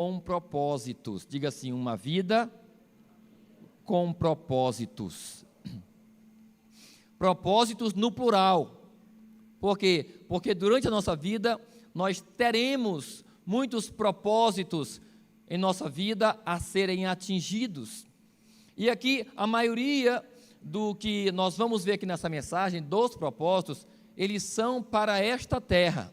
com propósitos. Diga assim, uma vida com propósitos. Propósitos no plural. Por quê? Porque durante a nossa vida, nós teremos muitos propósitos em nossa vida a serem atingidos. E aqui, a maioria do que nós vamos ver aqui nessa mensagem, dos propósitos, eles são para esta terra.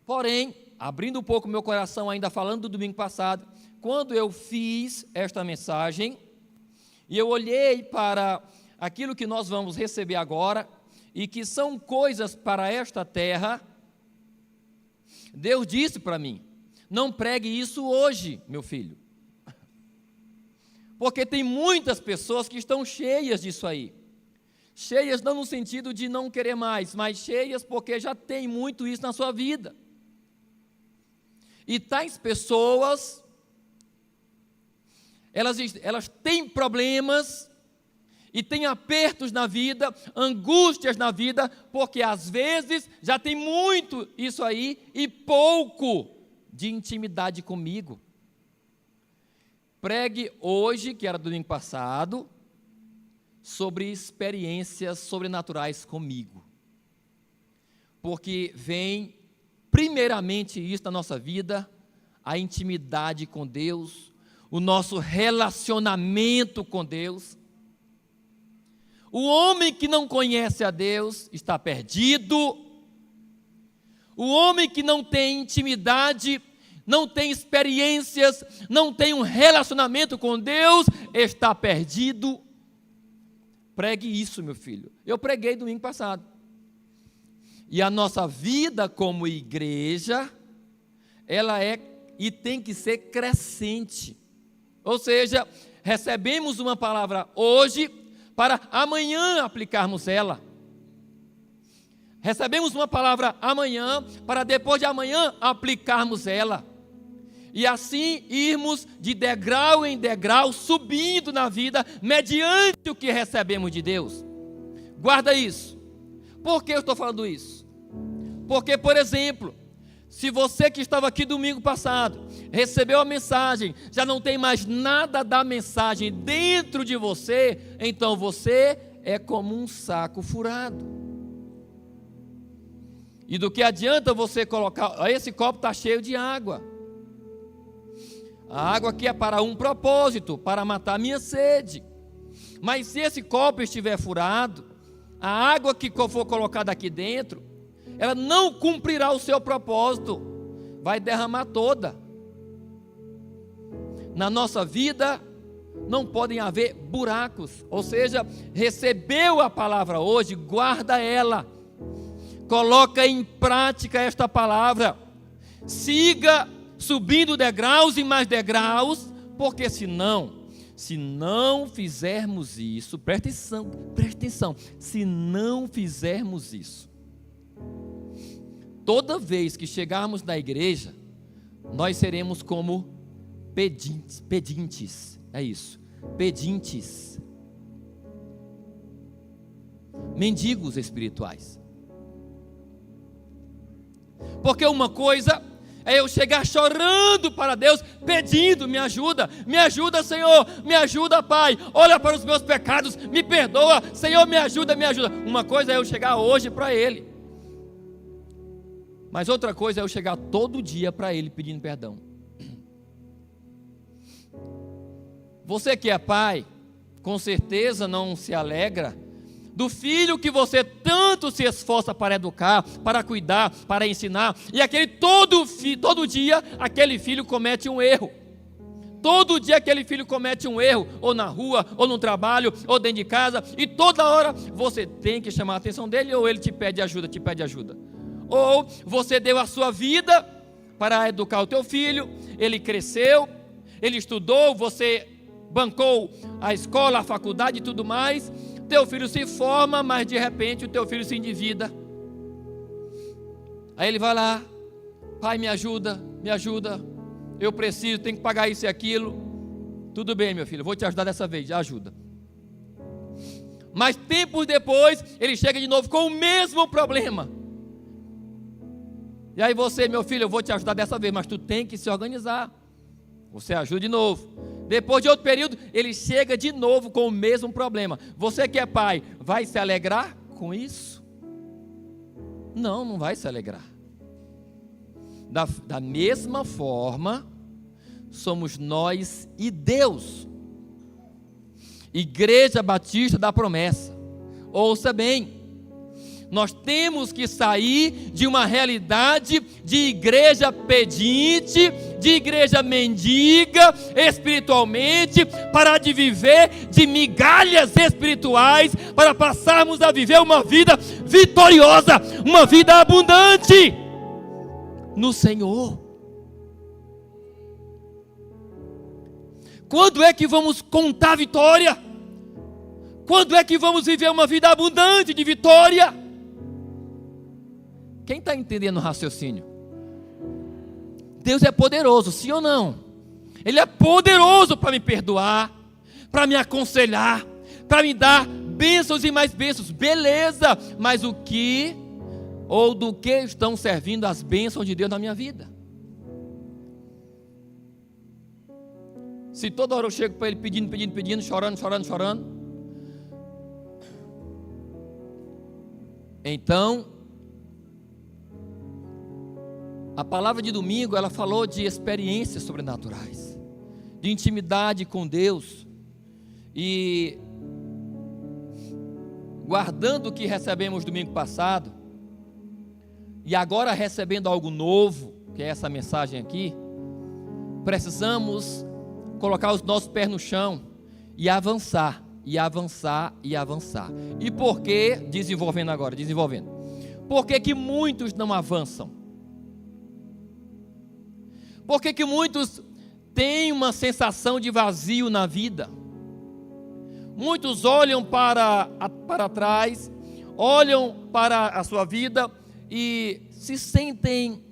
Porém, abrindo um pouco meu coração, ainda falando do domingo passado, quando eu fiz esta mensagem, e eu olhei para aquilo que nós vamos receber agora, e que são coisas para esta terra, Deus disse para mim, não pregue isso hoje, meu filho, porque tem muitas pessoas que estão cheias disso aí, cheias não no sentido de não querer mais, mas cheias porque já tem muito isso na sua vida, e tais pessoas, elas têm problemas, e têm apertos na vida, angústias na vida, porque às vezes já tem muito isso aí, e pouco de intimidade comigo. Pregue hoje, que era domingo passado, sobre experiências sobrenaturais comigo, porque vem primeiramente isso na nossa vida, a intimidade com Deus, o nosso relacionamento com Deus. O homem que não conhece a Deus está perdido. O homem que não tem intimidade, não tem experiências, não tem um relacionamento com Deus, está perdido. Pregue isso, meu filho. Eu preguei domingo passado. E a nossa vida como igreja, ela é e tem que ser crescente. Ou seja, recebemos uma palavra hoje, para amanhã aplicarmos ela. Recebemos uma palavra amanhã, para depois de amanhã aplicarmos ela. E assim irmos de degrau em degrau, subindo na vida, mediante o que recebemos de Deus. Guarda isso. Por que eu estou falando isso? Porque, por exemplo, se você que estava aqui domingo passado, recebeu a mensagem, já não tem mais nada da mensagem dentro de você, então você é como um saco furado. E do que adianta você colocar, esse copo está cheio de água. A água aqui é para um propósito, para matar a minha sede. Mas se esse copo estiver furado, a água que for colocada aqui dentro, ela não cumprirá o seu propósito, vai derramar toda. Na nossa vida não podem haver buracos, ou seja, recebeu a palavra hoje, guarda ela, coloca em prática esta palavra, siga subindo degraus e mais degraus, porque se não fizermos isso, presta atenção, se não fizermos isso, toda vez que chegarmos na igreja, nós seremos como pedintes, é isso, pedintes, mendigos espirituais. Porque uma coisa é eu chegar chorando para Deus, pedindo, me ajuda Senhor, me ajuda Pai, olha para os meus pecados, me perdoa, Senhor me ajuda. Uma coisa é eu chegar hoje para Ele, mas outra coisa é eu chegar todo dia para Ele pedindo perdão. Você que é pai, com certeza não se alegra do filho que você tanto se esforça para educar, para cuidar, para ensinar, e todo dia aquele filho comete um erro. Todo dia aquele filho comete um erro, ou na rua, ou no trabalho, ou dentro de casa, e toda hora você tem que chamar a atenção dele, ou ele te pede ajuda. Ou você deu a sua vida para educar o teu filho, ele cresceu, ele estudou, você bancou a escola, a faculdade e tudo mais, teu filho se forma, mas de repente o teu filho se endivida. Aí ele vai lá, pai, me ajuda, eu preciso, tenho que pagar isso e aquilo. Tudo bem, meu filho, vou te ajudar dessa vez, já ajuda. Mas tempos depois, ele chega de novo com o mesmo problema. E aí você, meu filho, eu vou te ajudar dessa vez, mas tu tem que se organizar. Você ajuda de novo. Depois de outro período, ele chega de novo com o mesmo problema. Você que é pai, vai se alegrar com isso? Não, não vai se alegrar. Da mesma forma, somos nós e Deus. Igreja Batista da Promessa. Ouça bem, nós temos que sair de uma realidade de igreja pedinte, de igreja mendiga espiritualmente, parar de viver de migalhas espirituais, para passarmos a viver uma vida vitoriosa, uma vida abundante no Senhor. Quando é que vamos contar vitória? Quando é que vamos viver uma vida abundante de vitória? Quem está entendendo o raciocínio? Deus é poderoso, sim ou não? Ele é poderoso para me perdoar, para me aconselhar, para me dar bênçãos e mais bênçãos, beleza, mas o que ou do que estão servindo as bênçãos de Deus na minha vida? Se toda hora eu chego para Ele pedindo, chorando, então, a palavra de domingo, ela falou de experiências sobrenaturais, de intimidade com Deus, e guardando o que recebemos domingo passado, e agora recebendo algo novo, que é essa mensagem aqui, precisamos colocar os nossos pés no chão e avançar, e avançar, e avançar. E por que, desenvolvendo, por que muitos não avançam? Por que muitos têm uma sensação de vazio na vida? Muitos olham para trás, olham para a sua vida e se sentem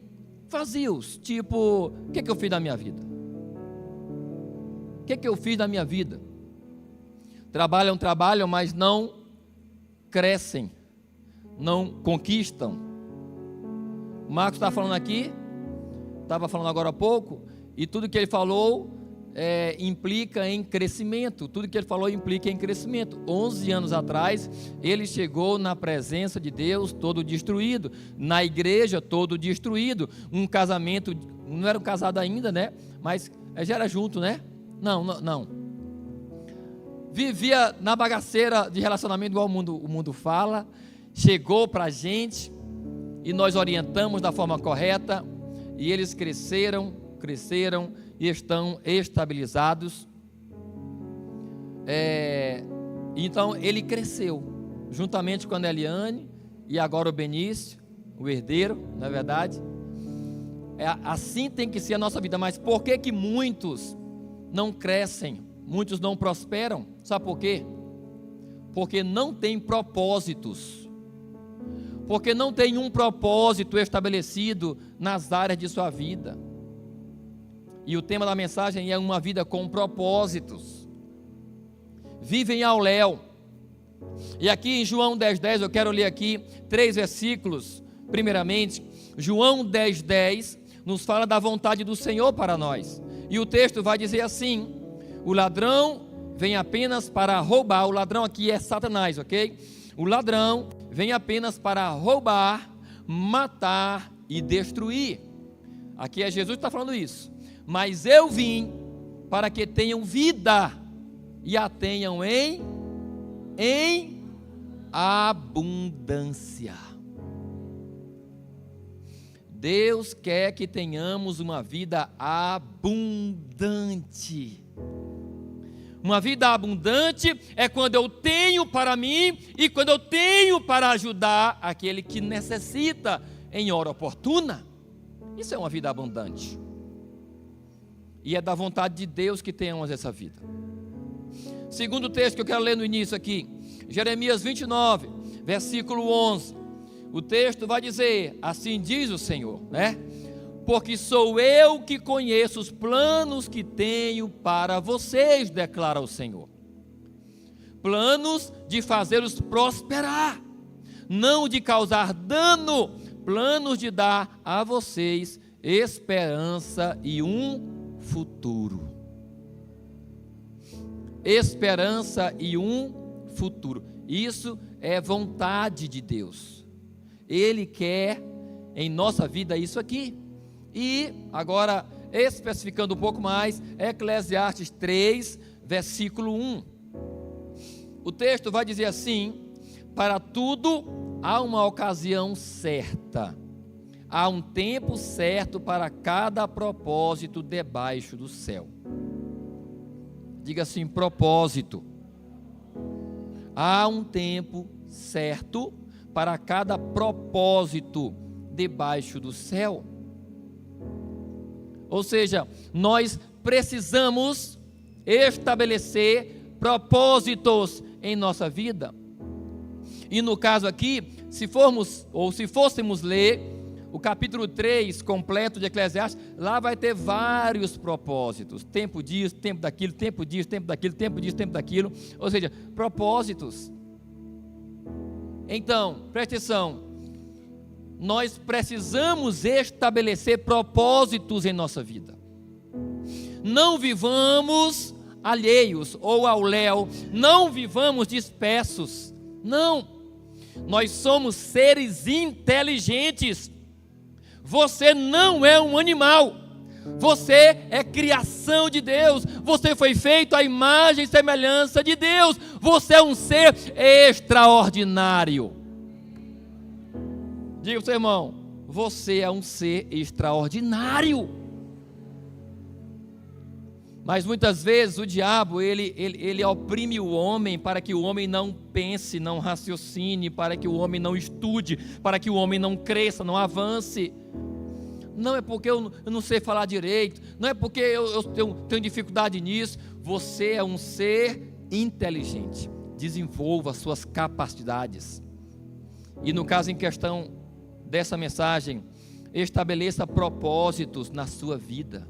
vazios, tipo, o que eu fiz na minha vida? O que eu fiz na minha vida? Trabalham, mas não crescem, não conquistam. O Marcos está falando aqui, estava falando agora há pouco, e tudo que ele falou implica em crescimento. Tudo que ele falou implica em crescimento. 11 anos atrás, ele chegou na presença de Deus todo destruído, na igreja todo destruído, um casamento, não era casado ainda, né? Mas já era junto, né? Não. Vivia na bagaceira de relacionamento igual o mundo fala. Chegou para a gente e nós orientamos da forma correta, e eles cresceram e estão estabilizados. Então ele cresceu juntamente com a Eliane e agora o Benício, o herdeiro, na verdade. Assim tem que ser a nossa vida. Mas por que muitos não crescem, muitos não prosperam? Sabe por quê? Porque não tem propósitos, porque não tem um propósito estabelecido nas áreas de sua vida. E o tema da mensagem é uma vida com propósitos. Vivem ao léu. E aqui em João 10:10 eu quero ler aqui 3 versículos. Primeiramente, João 10:10 nos fala da vontade do Senhor para nós. E o texto vai dizer assim: o ladrão vem apenas para roubar. O ladrão aqui é Satanás, ok? O ladrão vem apenas para roubar, matar e destruir. Aqui é Jesus que está falando isso. Mas eu vim para que tenham vida e a tenham em abundância. Deus quer que tenhamos uma vida abundante. Uma vida abundante é quando eu tenho para mim e quando eu tenho para ajudar aquele que necessita em hora oportuna. Isso é uma vida abundante. E é da vontade de Deus que tenhamos essa vida. Segundo texto que eu quero ler no início aqui, Jeremias 29, versículo 11. O texto vai dizer: assim diz o Senhor, né? Porque sou eu que conheço os planos que tenho para vocês, declara o Senhor. Planos de fazê-los prosperar, não de causar dano, planos de dar a vocês esperança e um futuro. Esperança e um futuro. Isso é vontade de Deus. Ele quer em nossa vida isso aqui. E agora, especificando um pouco mais, Eclesiastes 3, versículo 1. O texto vai dizer assim: para tudo há uma ocasião certa, há um tempo certo para cada propósito debaixo do céu. Diga assim: propósito. Há um tempo certo para cada propósito debaixo do céu. Ou seja, nós precisamos estabelecer propósitos em nossa vida. E no caso aqui, se fôssemos ler o capítulo 3 completo de Eclesiastes, lá vai ter vários propósitos. Tempo disso, tempo daquilo, tempo disso, tempo daquilo, tempo disso, tempo daquilo. Ou seja, propósitos. Então, preste atenção. Nós precisamos estabelecer propósitos em nossa vida. Não vivamos alheios ou ao léu, não vivamos dispersos. Não. Nós somos seres inteligentes. Você não é um animal. Você é criação de Deus. Você foi feito à imagem e semelhança de Deus. Você é um ser extraordinário. Diga para o seu irmão: você é um ser extraordinário. Mas muitas vezes o diabo, ele oprime o homem para que o homem não pense, não raciocine, para que o homem não estude, para que o homem não cresça, não avance. Não é porque eu não sei falar direito, não é porque eu tenho dificuldade nisso. Você é um ser inteligente. Desenvolva suas capacidades. E no caso em questão dessa mensagem, estabeleça propósitos na sua vida.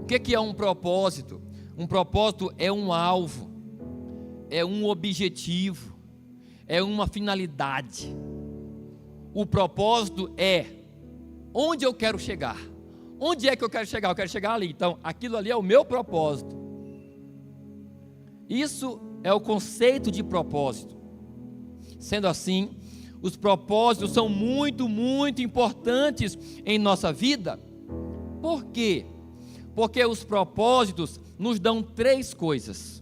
O que é um propósito? Um propósito é um alvo, é um objetivo, é uma finalidade. O propósito é onde eu quero chegar. Onde é que eu quero chegar? Eu quero chegar ali. Então, aquilo ali é o meu propósito. Isso é o conceito de propósito. Sendo assim, os propósitos são muito, muito importantes em nossa vida. Por quê? Porque os propósitos nos dão três coisas.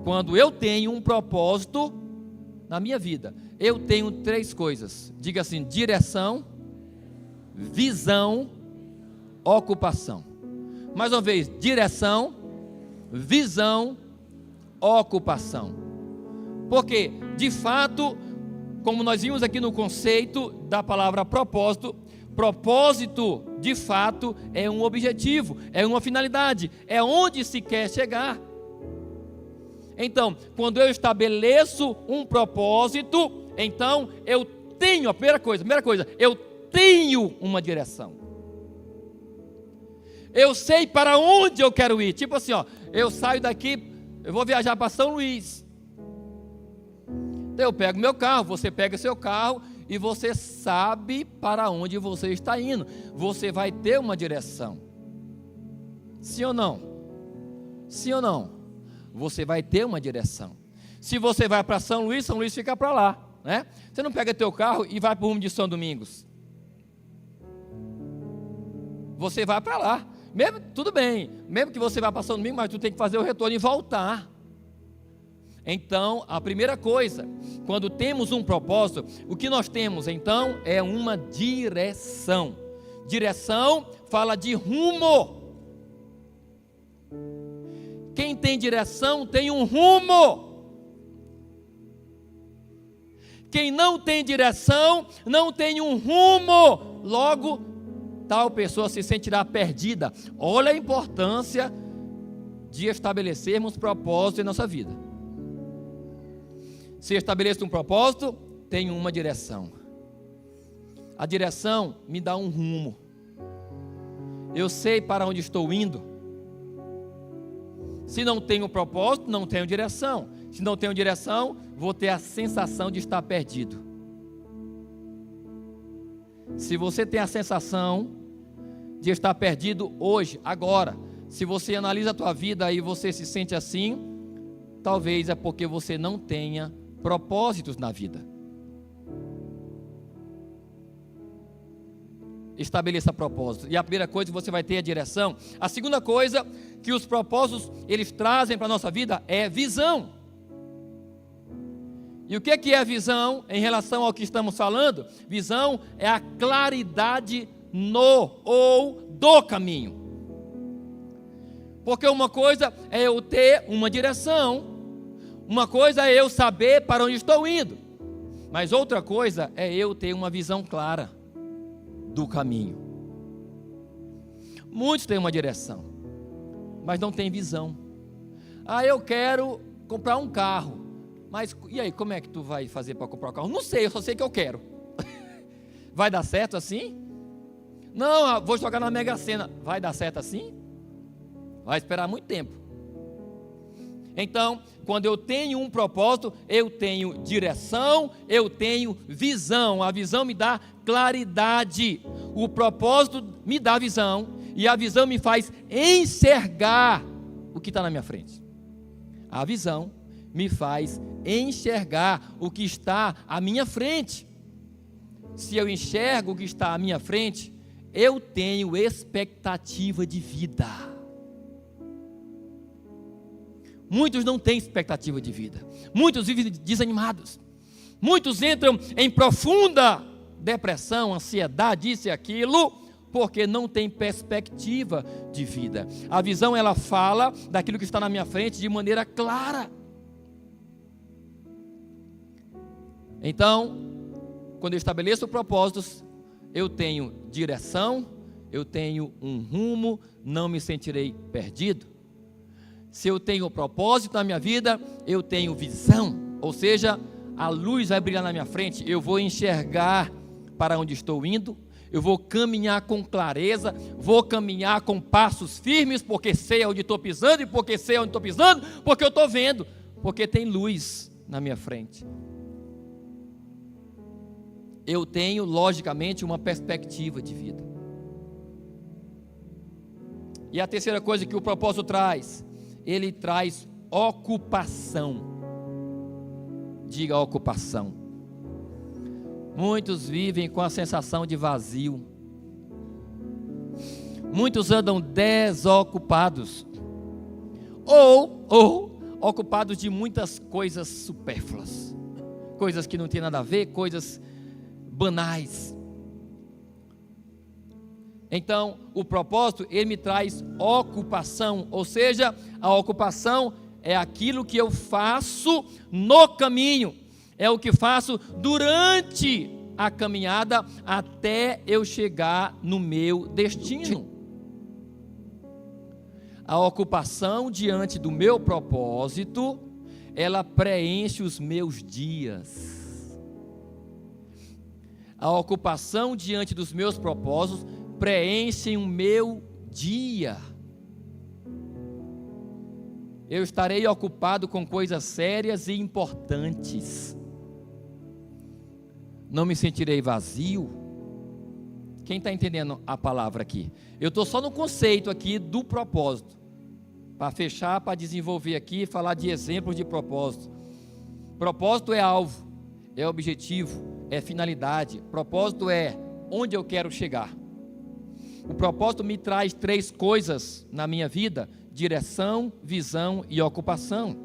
Quando eu tenho um propósito na minha vida, eu tenho três coisas. Diga assim: direção, visão, ocupação. Mais uma vez: direção, visão, ocupação. Porque, de fato, como nós vimos aqui no conceito da palavra propósito, propósito, de fato, é um objetivo, é uma finalidade, é onde se quer chegar. Então, quando eu estabeleço um propósito, então eu tenho, a primeira coisa, eu tenho uma direção. Eu sei para onde eu quero ir. Tipo assim, eu saio daqui, eu vou viajar para São Luís. Então eu pego meu carro, você pega seu carro e você sabe para onde você está indo. Você vai ter uma direção. Sim ou não? Sim ou não? Você vai ter uma direção. Se você vai para São Luís fica para lá, né? Você não pega teu carro e vai para o rumo de São Domingos. Você vai para lá. Mesmo, tudo bem, mesmo que você vá para São Domingos, mas tu tem que fazer o retorno e voltar. Então, a primeira coisa, quando temos um propósito, o que nós temos então é uma direção. Direção fala de rumo. Quem tem direção tem um rumo. Quem não tem direção não tem um rumo. Logo, tal pessoa se sentirá perdida. Olha a importância de estabelecermos propósito em nossa vida. Se estabeleço um propósito, tenho uma direção. A direção me dá um rumo. Eu sei para onde estou indo. Se não tenho propósito, não tenho direção. Se não tenho direção, vou ter a sensação de estar perdido. Se você tem a sensação de estar perdido hoje, agora, se você analisa a tua vida e você se sente assim, talvez é porque você não tenha propósitos na vida. Estabeleça propósitos. E a primeira coisa que você vai ter é direção. A segunda coisa que os propósitos eles trazem para a nossa vida é visão. E o que é a visão em relação ao que estamos falando? Visão é a claridade no ou do caminho. Porque uma coisa é eu ter uma direção, uma coisa é eu saber para onde estou indo, mas outra coisa é eu ter uma visão clara do caminho. Muitos têm uma direção, mas não têm visão. Eu quero comprar um carro, mas e aí, como é que tu vai fazer para comprar um carro? Não sei, eu só sei que eu quero. Vai dar certo assim? Não, vou jogar na Mega Sena. Vai dar certo assim? Vai esperar muito tempo. Então, quando eu tenho um propósito, eu tenho direção, eu tenho visão. A visão me dá claridade. O propósito me dá visão. E a visão me faz enxergar o que está na minha frente. A visão me faz enxergar o que está à minha frente. Se eu enxergo o que está à minha frente, eu tenho expectativa de vida. Muitos não têm expectativa de vida. Muitos vivem desanimados. Muitos entram em profunda depressão, ansiedade, isso e aquilo, porque não tem perspectiva de vida. A visão, ela fala daquilo que está na minha frente de maneira clara. Então, quando eu estabeleço propósitos, eu tenho direção, eu tenho um rumo, não me sentirei perdido. Se eu tenho propósito na minha vida, eu tenho visão, ou seja, a luz vai brilhar na minha frente, eu vou enxergar para onde estou indo, eu vou caminhar com clareza, vou caminhar com passos firmes, porque sei onde estou pisando, e porque sei onde estou pisando, porque eu estou vendo, porque tem luz na minha frente. Eu tenho, logicamente, uma perspectiva de vida. E a terceira coisa que o propósito traz, ele traz ocupação. Diga ocupação. Muitos vivem com a sensação de vazio. Muitos andam desocupados. Ou ocupados de muitas coisas supérfluas. Coisas que não tem nada a ver, coisas banais. Então, o propósito, ele me traz ocupação, ou seja, a ocupação é aquilo que eu faço no caminho, é o que faço durante a caminhada até eu chegar no meu destino. A ocupação diante do meu propósito, ela preenche os meus dias. A ocupação diante dos meus propósitos preenchem o meu dia. Eu estarei ocupado com coisas sérias e importantes. Não me sentirei vazio. Quem está entendendo a palavra aqui? Eu estou só no conceito aqui do propósito. Para fechar, para desenvolver aqui, falar de exemplos de propósito. Propósito é alvo, é objetivo, é finalidade. Propósito é onde eu quero chegar. O propósito me traz 3 coisas na minha vida: direção, visão e ocupação.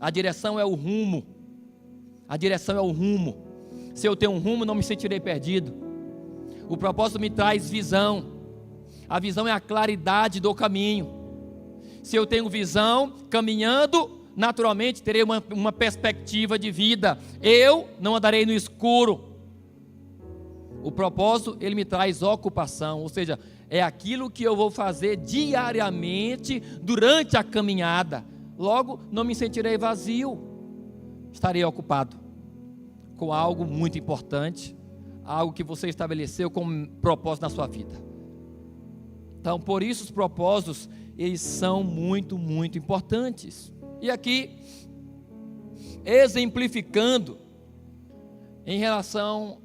A direção é o rumo. A direção é o rumo. Se eu tenho um rumo, não me sentirei perdido. O propósito me traz visão. A visão é a claridade do caminho. Se eu tenho visão, caminhando, naturalmente terei uma perspectiva de vida. Eu não andarei no escuro. O propósito, ele me traz ocupação, ou seja, é aquilo que eu vou fazer diariamente durante a caminhada. Logo, não me sentirei vazio, estarei ocupado com algo muito importante, algo que você estabeleceu como propósito na sua vida. Então, por isso os propósitos, eles são muito, muito importantes. E aqui, exemplificando em relação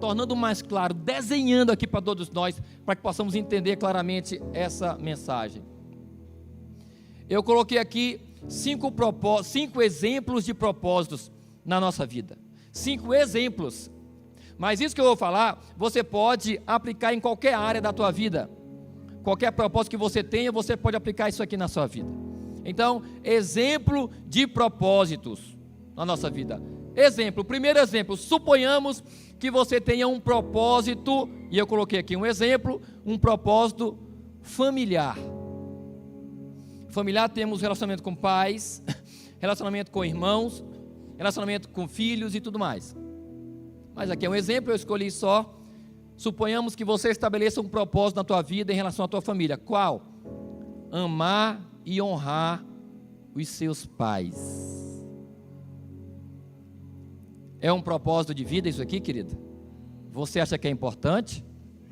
tornando mais claro, desenhando aqui para todos nós, para que possamos entender claramente essa mensagem. Eu coloquei aqui 5 exemplos de propósitos na nossa vida. 5 exemplos. Mas isso que eu vou falar, você pode aplicar em qualquer área da tua vida. Qualquer propósito que você tenha, você pode aplicar isso aqui na sua vida. Então, exemplo de propósitos na nossa vida. Exemplo, primeiro exemplo, suponhamos que você tenha um propósito, e eu coloquei aqui um exemplo, um propósito familiar. Familiar, temos relacionamento com pais, relacionamento com irmãos, relacionamento com filhos e tudo mais. Mas aqui é um exemplo, eu escolhi só. Suponhamos que você estabeleça um propósito na tua vida em relação à tua família. Qual? Amar e honrar os seus pais. É um propósito de vida isso aqui, querido? Você acha que é importante?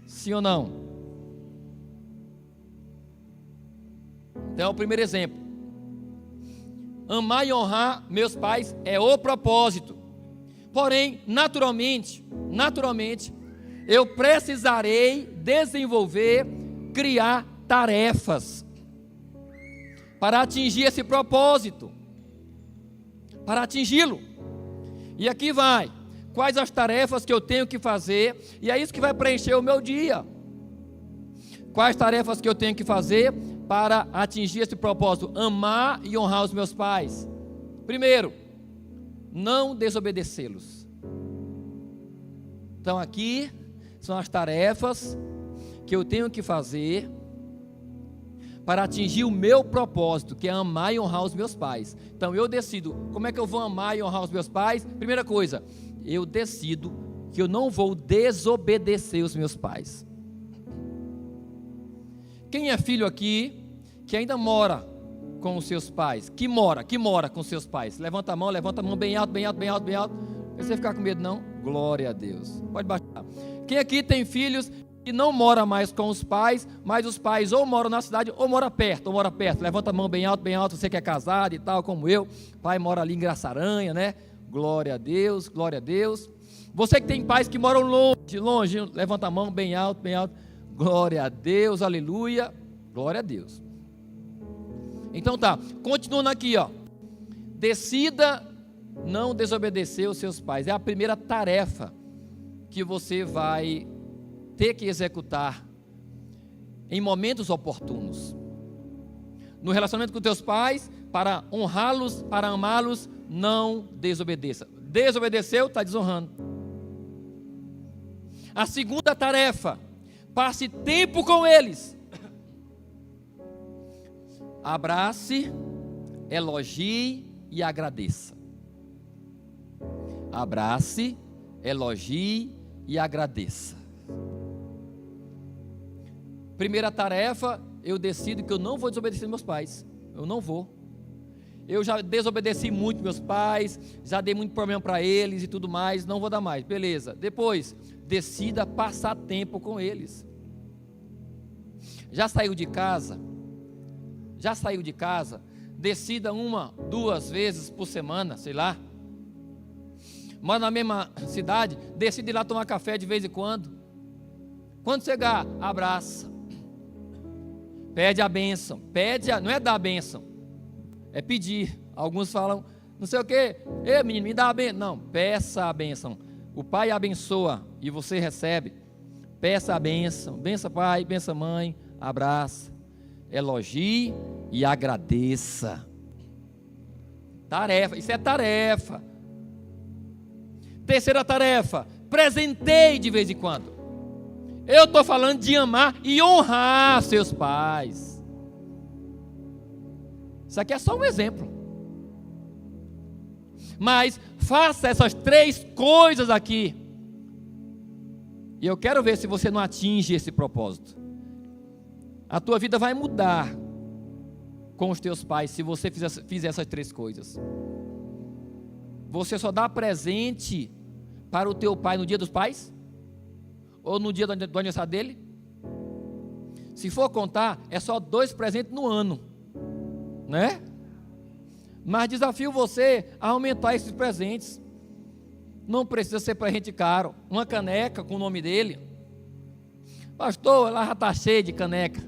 Sim ou não? Então, o primeiro exemplo. Amar e honrar meus pais é o propósito. Porém, naturalmente, eu precisarei desenvolver, criar tarefas para atingir esse propósito, para atingi-lo. E aqui vai, quais as tarefas que eu tenho que fazer, e é isso que vai preencher o meu dia. Quais tarefas que eu tenho que fazer para atingir esse propósito? Amar e honrar os meus pais. Primeiro, não desobedecê-los. Então aqui são as tarefas que eu tenho que fazer para atingir o meu propósito, que é amar e honrar os meus pais. Então eu decido, como é que eu vou amar e honrar os meus pais? Primeira coisa, eu decido que eu não vou desobedecer os meus pais. Quem é filho aqui, que ainda mora com os seus pais? Que mora com os seus pais? Levanta a mão bem alto, bem alto, bem alto, bem alto. Não você ficar com medo não? Glória a Deus. Pode baixar. Quem aqui tem filhos que não mora mais com os pais, mas os pais ou moram na cidade ou moram perto, Levanta a mão bem alto, você que é casado e tal, como eu. Pai mora ali em Graçaranha, né? Glória a Deus, glória a Deus. Você que tem pais que moram longe, levanta a mão bem alto, glória a Deus, aleluia, glória a Deus. Então tá, continuando aqui, ó. Decida não desobedecer os seus pais. É a primeira tarefa que você vai ter que executar em momentos oportunos. No relacionamento com teus pais, para honrá-los, para amá-los, não desobedeça. Desobedeceu, está desonrando. A segunda tarefa, passe tempo com eles. Abrace, elogie e agradeça. Abrace, elogie e agradeça. Primeira tarefa, eu decido que eu não vou desobedecer meus pais. Eu não vou. Eu já desobedeci muito meus pais, já dei muito problema para eles e tudo mais, não vou dar mais. Beleza. Depois, decida passar tempo com eles. Já saiu de casa? Decida 1, 2 vezes por semana, sei lá. Mora na mesma cidade, decida ir lá tomar café de vez em quando. Quando chegar, abraça. Pede a bênção. Não é dar a bênção, é pedir. Alguns falam, não sei o que, ei menino, me dá a bênção. Não, peça a bênção. O pai abençoa e você recebe. Peça a bênção. Bença pai, bença mãe, abraça. Elogie e agradeça. Tarefa, isso é tarefa. Terceira tarefa, presenteie de vez em quando. Eu estou falando de amar e honrar seus pais. Isso aqui é só um exemplo. Mas faça essas 3 coisas aqui. E eu quero ver se você não atinge esse propósito. A tua vida vai mudar com os teus pais se você fizer essas 3 coisas. Você só dá presente para o teu pai no dia dos pais? Ou no dia do aniversário dele? Se for contar, é só 2 presentes no ano, né? Mas desafio você a aumentar esses presentes. Não precisa ser presente caro. Uma caneca com o nome dele. Pastor, ela já está cheia de caneca.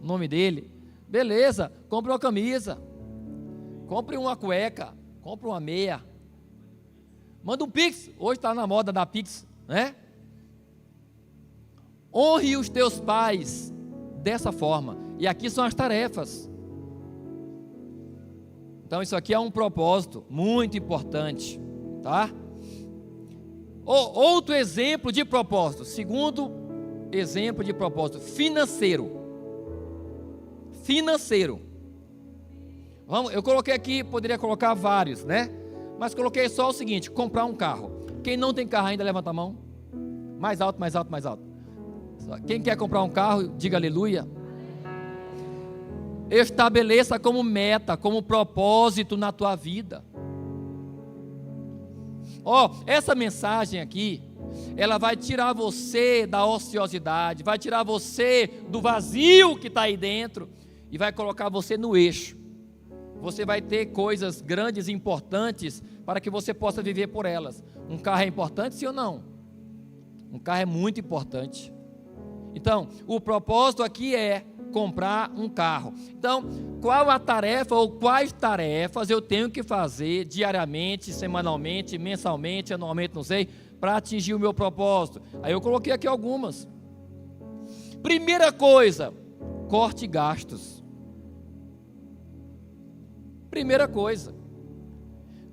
O nome dele. Beleza, compre uma camisa. Compre uma cueca. Compre uma meia. Manda um Pix. Hoje está na moda da Pix, né? Honre os teus pais dessa forma. E aqui são as tarefas. Então isso aqui é um propósito muito importante, tá? Outro exemplo de propósito, segundo exemplo de propósito, financeiro. Financeiro. Eu coloquei aqui, poderia colocar vários, né? Mas coloquei só o seguinte: comprar um carro. Quem não tem carro ainda, levanta a mão. Mais alto, mais alto, mais alto. Quem quer comprar um carro, diga aleluia. Estabeleça como meta, como propósito na tua vida. Essa mensagem aqui, ela vai tirar você da ociosidade, vai tirar você do vazio que está aí dentro e vai colocar você no eixo. Você vai ter coisas grandes e importantes para que você possa viver por elas. Um carro é importante, sim ou não? Um carro é muito importante. Então, o propósito aqui é comprar um carro. Então, qual a tarefa ou quais tarefas eu tenho que fazer diariamente, semanalmente, mensalmente, anualmente, não sei, para atingir o meu propósito? Aí eu coloquei aqui algumas. Primeira coisa, corte gastos. Primeira coisa,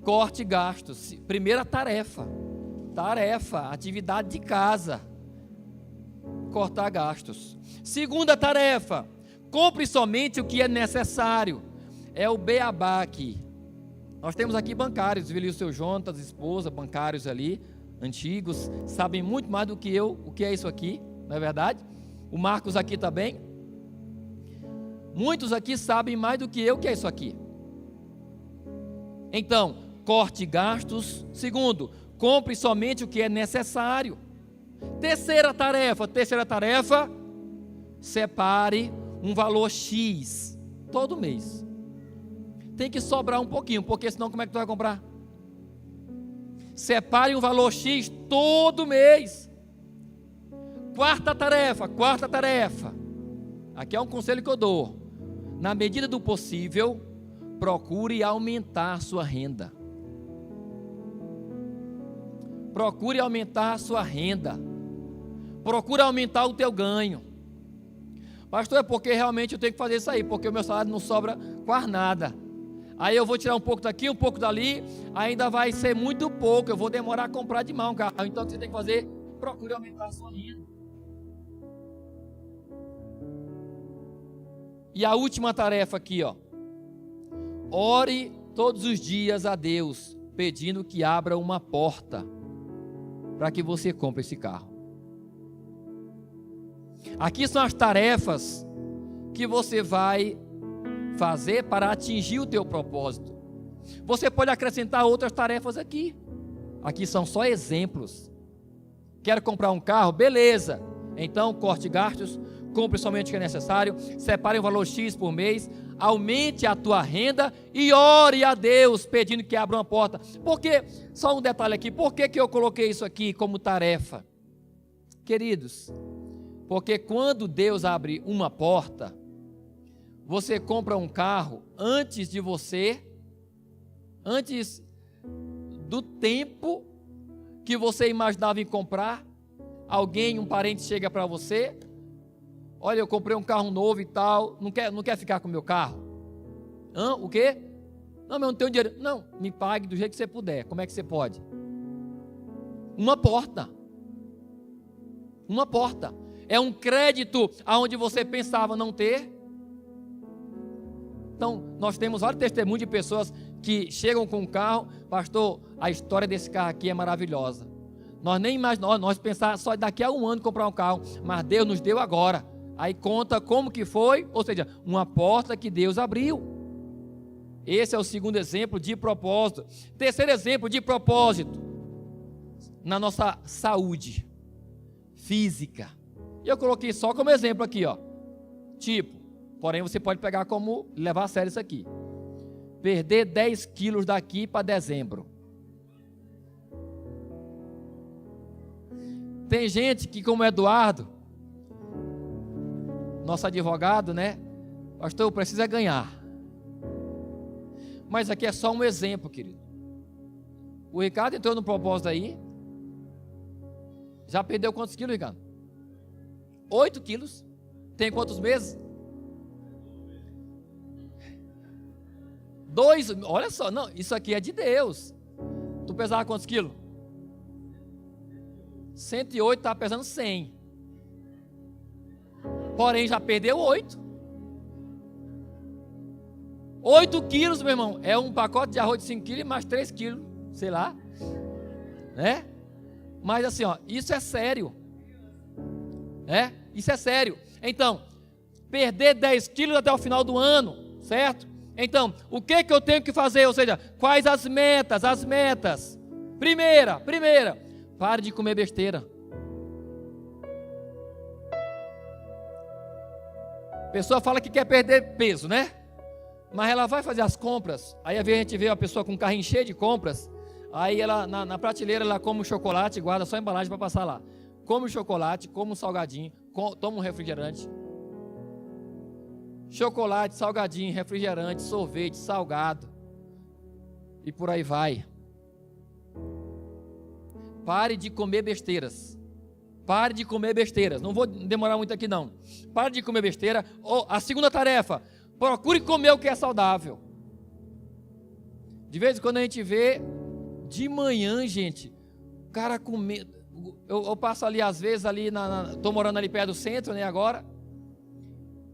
corte gastos. Primeira tarefa, atividade de casa, cortar gastos. Segunda tarefa, compre somente o que é necessário. É o beabá aqui. Nós temos aqui bancários, viu ali o seu Jonas, esposa, bancários ali, antigos, sabem muito mais do que eu o que é isso aqui, não é verdade? O Marcos aqui também. Muitos aqui sabem mais do que eu o que é isso aqui. Então, corte gastos. Segundo, compre somente o que é necessário. Terceira tarefa, separe um valor X todo mês. Tem que sobrar um pouquinho, porque senão como é que tu vai comprar? Separe um valor X todo mês. Quarta tarefa. Aqui é um conselho que eu dou. Na medida do possível, procure aumentar a sua renda. Procure aumentar a sua renda. Procure aumentar o teu ganho. Pastor, é porque realmente eu tenho que fazer isso aí, porque o meu salário não sobra quase nada. Aí eu vou tirar um pouco daqui, um pouco dali, ainda vai ser muito pouco, eu vou demorar a comprar demais um carro. Então o que você tem que fazer? Procure aumentar a sua renda. E a última tarefa aqui, ore todos os dias a Deus, pedindo que abra uma porta para que você compre esse carro. Aqui são as tarefas que você vai fazer para atingir o teu propósito. Você pode acrescentar outras tarefas aqui. Aqui são só exemplos. Quero comprar um carro? Beleza. Então, corte gastos, compre somente o que é necessário, separe um valor X por mês, aumente a tua renda e ore a Deus pedindo que abra uma porta. Porque, só um detalhe aqui, por que eu coloquei isso aqui como tarefa? Queridos, porque quando Deus abre uma porta, você compra um carro antes do tempo que você imaginava em comprar. Alguém, um parente chega para você: olha, eu comprei um carro novo e tal, não quer ficar com o meu carro? O quê? Não, mas eu não tenho dinheiro. Não, me pague do jeito que você puder. Como é que você pode? Uma porta. É um crédito aonde você pensava não ter. Então, nós temos vários testemunhos de pessoas que chegam com um carro. Pastor, a história desse carro aqui é maravilhosa. Nós nem imaginamos, nós pensávamos só daqui a um ano comprar um carro, mas Deus nos deu agora. Aí conta como que foi, ou seja, uma porta que Deus abriu. Esse é o segundo exemplo de propósito. Terceiro exemplo de propósito, na nossa saúde física. E eu coloquei só como exemplo aqui, porém você pode pegar como levar a sério isso aqui. Perder 10 quilos daqui para dezembro. Tem gente que, como Eduardo, nosso advogado, né? Pastor, precisa ganhar. Mas aqui é só um exemplo, querido. O Ricardo entrou no propósito aí. Já perdeu quantos quilos, Ricardo? 8 quilos. Tem quantos meses? 2. Olha só, não, isso aqui é de Deus. Tu pesava quantos quilos? 108, estava pesando 100. Porém, já perdeu 8. 8 quilos, meu irmão, é um pacote de arroz de 5 quilos e mais 3 quilos, sei lá, né? Mas assim, ó, isso é sério, isso é sério. Então, perder 10 quilos até o final do ano, certo? Então, o que eu tenho que fazer? Ou seja, quais as metas? As metas. Primeira, pare de comer besteira. A pessoa fala que quer perder peso, né? Mas ela vai fazer as compras. Aí às vezes a gente vê uma pessoa com um carrinho cheio de compras. Aí ela, na prateleira, ela come um chocolate e guarda só a embalagem para passar lá. Come um chocolate, come um salgadinho, toma um refrigerante. Chocolate, salgadinho, refrigerante, sorvete, salgado. E por aí vai. Pare de comer besteiras. Pare de comer besteiras. Não vou demorar muito aqui não. Pare de comer besteira. A segunda tarefa, procure comer o que é saudável. De vez em quando a gente vê, de manhã, gente, o cara comer. Eu passo ali às vezes, estou morando ali perto do centro, né, agora.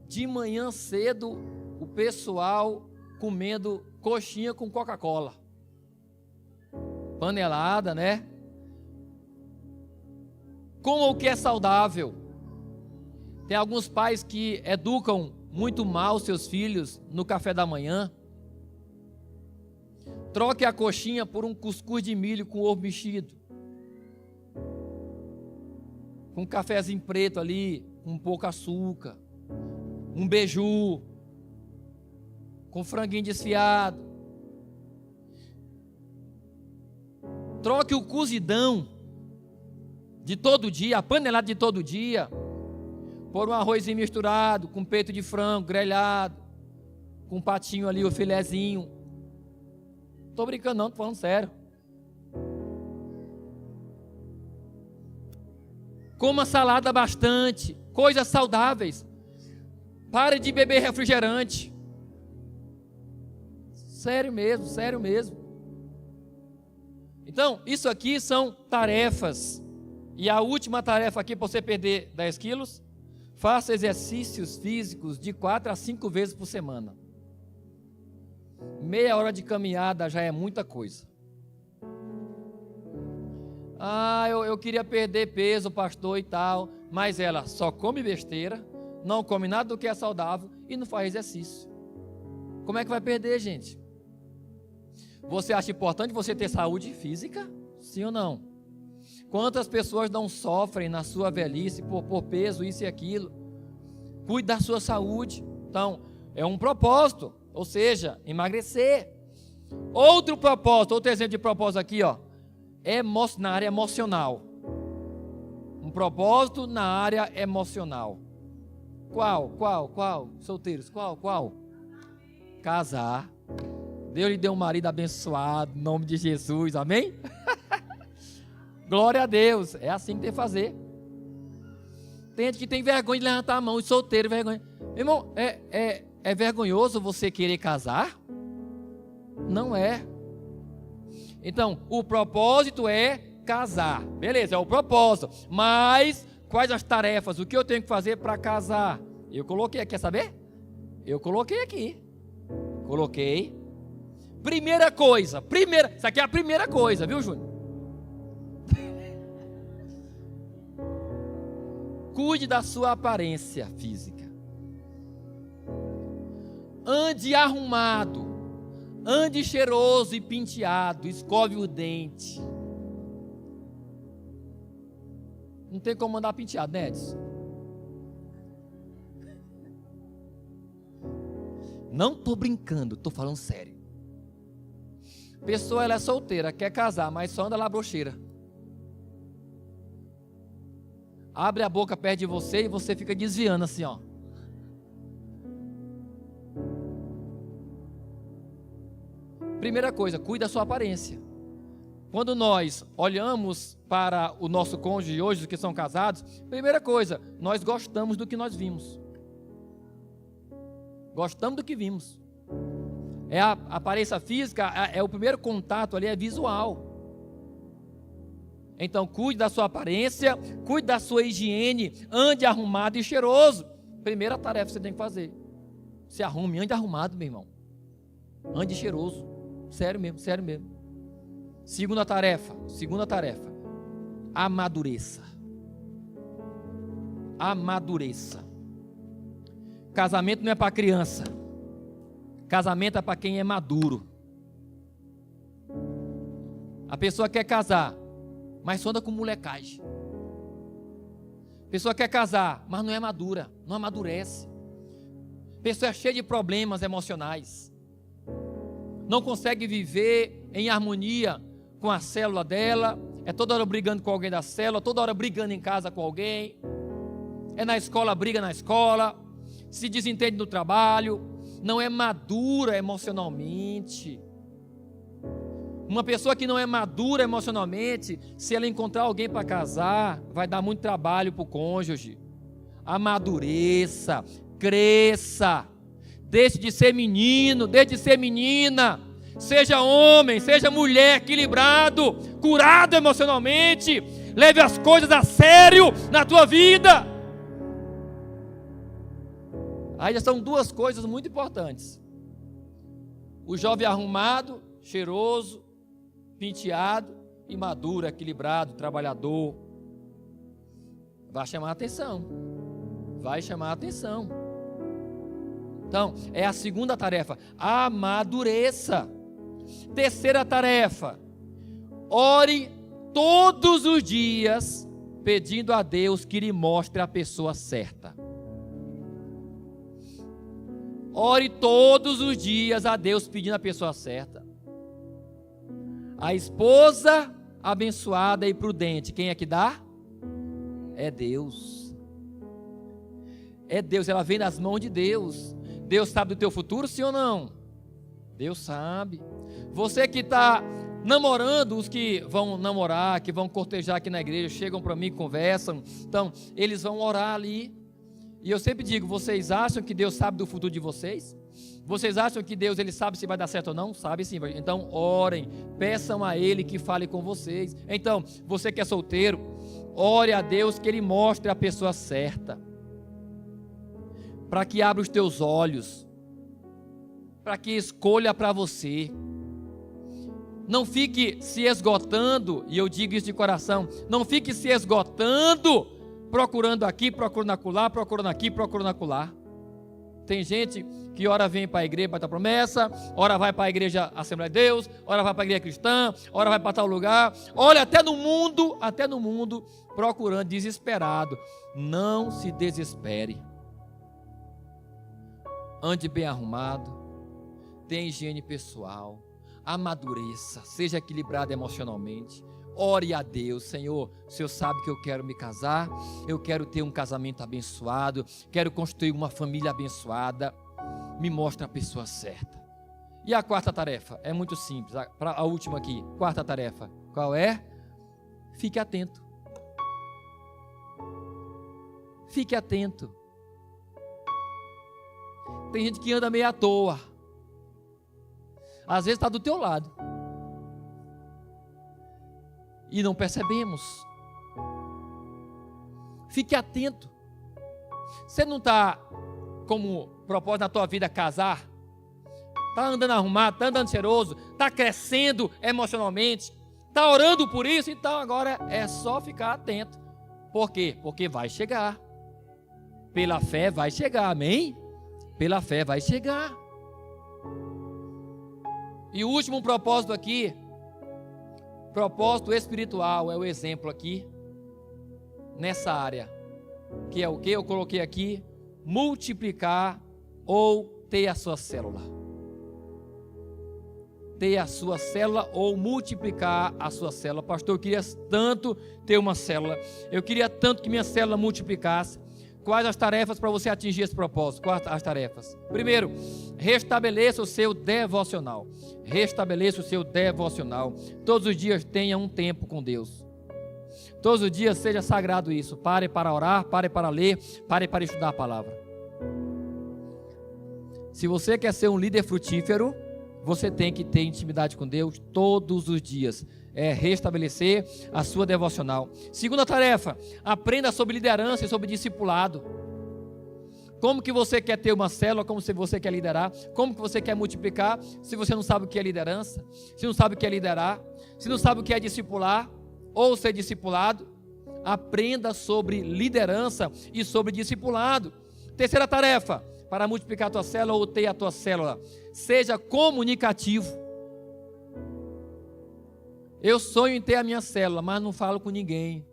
De manhã cedo, o pessoal comendo coxinha com Coca-Cola. Panelada, né? Coma o que é saudável. Tem alguns pais que educam muito mal seus filhos no café da manhã. Troque a coxinha por um cuscuz de milho com ovo mexido. Com um cafezinho preto ali, com pouco açúcar. Um beiju. Com franguinho desfiado. Troque o cozidão de todo dia, a panelada de todo dia, por um arrozinho misturado, com peito de frango grelhado, com um patinho ali, o filezinho. Não estou brincando não, estou falando sério. Coma salada bastante, coisas saudáveis. Pare de beber refrigerante. Sério mesmo, sério mesmo. Então, isso aqui são tarefas. E a última tarefa aqui para você perder 10 quilos, faça exercícios físicos de 4 a 5 vezes por semana. Meia hora de caminhada já é muita coisa. Eu queria perder peso, pastor e tal, mas ela só come besteira, não come nada do que é saudável e não faz exercício. Como é que vai perder, gente? Você acha importante você ter saúde física? Sim ou não? Quantas pessoas não sofrem na sua velhice por peso, isso e aquilo? Cuide da sua saúde. Então, é um propósito, ou seja, emagrecer. Outro propósito, outro exemplo de propósito aqui, ó, na área emocional. Um propósito na área emocional. Qual? Solteiros, qual? Casar. Deus lhe deu um marido abençoado, em nome de Jesus, amém? Glória a Deus, é assim que tem que fazer. Tem gente que tem vergonha de levantar a mão, os solteiros, vergonha. Irmão, é vergonhoso você querer casar? Não é. Então, o propósito é casar. Beleza, é o propósito. Mas, quais as tarefas? O que eu tenho que fazer para casar? Eu coloquei aqui, quer saber? Eu coloquei aqui. Coloquei. Primeira coisa, isso aqui é a primeira coisa, viu, Júnior? Cuide da sua aparência física. Ande arrumado. Ande cheiroso e penteado. Escove o dente. Não tem como andar penteado, né, Edson? Não estou brincando, estou falando sério. Pessoa, ela é solteira, quer casar, mas só anda lá brocheira. abre a boca perto de você e você fica desviando assim, ó. Primeira coisa, cuide da sua aparência. Quando nós olhamos para o nosso cônjuge hoje, os que são casados, primeira coisa, nós gostamos do que nós vimos. Gostamos do que vimos. É a aparência física, é o primeiro contato ali, é visual. Então, cuide da sua aparência, cuide da sua higiene, ande arrumado e cheiroso. Primeira tarefa que você tem que fazer. Se arrume, ande arrumado, meu irmão. Ande cheiroso. Sério mesmo, sério mesmo. Segunda tarefa. Amadureça. Amadureça. Casamento não é para criança. Casamento é para quem é maduro. A pessoa quer casar, mas só anda com molecagem. A pessoa quer casar, mas não é madura, não amadurece. A pessoa é cheia de problemas emocionais. Não consegue viver em harmonia com a célula dela. É toda hora brigando com alguém da célula, toda hora brigando em casa com alguém. É na escola, briga na escola. Se desentende no trabalho. Não é madura emocionalmente. Uma pessoa que não é madura emocionalmente, se ela encontrar alguém para casar, vai dar muito trabalho para o cônjuge. Amadureça, cresça, deixe de ser menino, deixe de ser menina, seja homem, seja mulher, equilibrado, curado emocionalmente, leve as coisas a sério na tua vida. Aí já são duas coisas muito importantes. O jovem arrumado, cheiroso, penteado e maduro, equilibrado, trabalhador. Vai chamar a atenção. Vai chamar a atenção. Então, é a segunda tarefa. Amadureça. Terceira tarefa. Ore todos os dias pedindo a Deus que lhe mostre a pessoa certa. Ore todos os dias a Deus pedindo a pessoa certa. A esposa abençoada e prudente, quem é que dá? É Deus. É Deus, ela vem nas mãos de Deus. Deus sabe do teu futuro, sim ou não? Deus sabe. Você que está namorando, os que vão namorar, que vão cortejar aqui na igreja, chegam para mim, conversam, então eles vão orar ali. E eu sempre digo, vocês acham que Deus sabe do futuro de vocês? Vocês acham que Deus ele sabe se vai dar certo ou não? Sabe sim. Então orem, peçam a Ele que fale com vocês. Então, você que é solteiro, ore a Deus que Ele mostre a pessoa certa, para que abra os teus olhos, para que escolha para você. Não fique se esgotando, e eu digo isso de coração, não fique se esgotando, procurando aqui, procurando acolá, procurando aqui, procurando acolá. Tem gente que ora vem para a igreja para dar promessa, ora vai para a igreja Assembleia de Deus, ora vai para a igreja cristã, ora vai para tal lugar, olha até no mundo, procurando, desesperado. Não se desespere. Ande bem arrumado, tenha higiene pessoal, amadureça, seja equilibrado emocionalmente. Ore a Deus, Senhor, o Senhor sabe que eu quero me casar, eu quero ter um casamento abençoado, quero construir uma família abençoada, me mostra a pessoa certa. E a quarta tarefa, é muito simples, a última aqui, quarta tarefa, qual é? Fique atento. Fique atento. Tem gente que anda meio à toa, às vezes está do teu lado, e não percebemos. Fique atento. Você não está como propósito na tua vida casar? Está andando arrumado, está andando cheiroso, está crescendo emocionalmente, está orando por isso, então agora é só ficar atento. Por quê? Porque vai chegar. Pela fé vai chegar, amém? Pela fé vai chegar. E o último propósito aqui, propósito espiritual, é o exemplo aqui, nessa área, que é o que eu coloquei aqui, multiplicar ou ter a sua célula. ter a sua célula ou multiplicar a sua célula. Pastor, eu queria tanto ter uma célula, eu queria tanto que minha célula multiplicasse. Quais as tarefas para você atingir esse propósito? Quais as tarefas? Primeiro, restabeleça o seu devocional. Restabeleça o seu devocional. Todos os dias tenha um tempo com Deus. Todos os dias seja sagrado isso. Pare para orar, pare para ler, pare para estudar a palavra. Se você quer ser um líder frutífero, você tem que ter intimidade com Deus todos os dias. É restabelecer a sua devocional. Segunda tarefa, aprenda sobre liderança e sobre discipulado. Como que você quer ter uma célula, como se você quer liderar, como que você quer multiplicar, se você não sabe o que é liderança, se não sabe o que é liderar, se não sabe o que é discipular, ou ser discipulado. Aprenda sobre liderança e sobre discipulado. Terceira tarefa, para multiplicar a tua célula ou ter a tua célula, seja comunicativo. Eu sonho em ter a minha célula, mas não falo com ninguém.